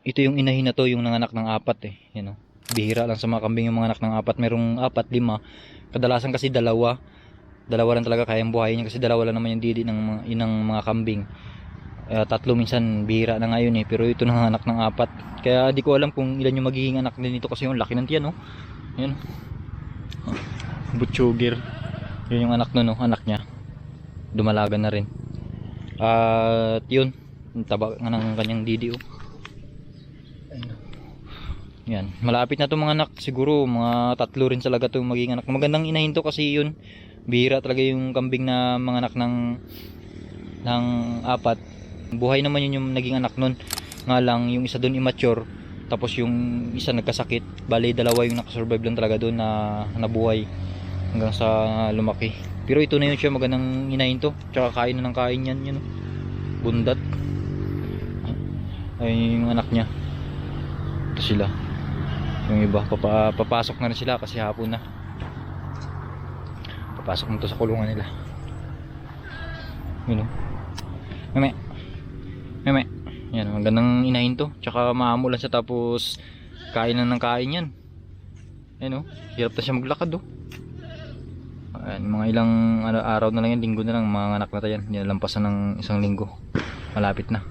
ito yung inahin na to, yung nanganak ng apat eh. Yan o. Bihira lang sa mga kambing yung mga anak ng apat. Merong apat, lima. Kadalasan kasi dalawa. Dalawa lang talaga kayang buhayin niya kasi dalawa lang naman yung didi ng mga inang mga kambing. Tatlo minsan bihira na ngayon eh, pero ito nanganak ng apat. Kaya di ko alam kung ilan yung magiging anak din nito kasi yung laki ng tiyan oh. Ayun. Butchugir. Yun yung anak nun oh, anak niya. Dumalaga na rin. At yun, ang taba nga ng kanyang didi oh. Yan, malapit na 'tong mga anak, siguro mga tatlo rin talaga 'tong magiging anak. Magandang inahin to kasi yun. Bihira talaga yung kambing na mga anak ng apat. Buhay naman yun yung naging anak nun. Nga lang yung isa doon immature, tapos yung isa nagkasakit. Bali dalawa yung nakasurvive lang talaga doon na nabuhay hanggang sa lumaki. Pero ito na yun siya, magandang inahin to. Tsaka kain na ng kain yan, yun. Bundat. Ay yung anak niya. Ito sila. Yung iba papasok na rin sila kasi hapon na. Papasok na to sa kulungan nila. Yun o. Meme. Meme. Yan, magandang inahin to. Tsaka maamulan siya tapos kain na ng kain yan. Yan o. Hirap na siya maglakad o. Ayan, mga ilang araw na lang yan, linggo na lang, mga anak na tayo yan. Nilalampasan ng isang linggo. Malapit na.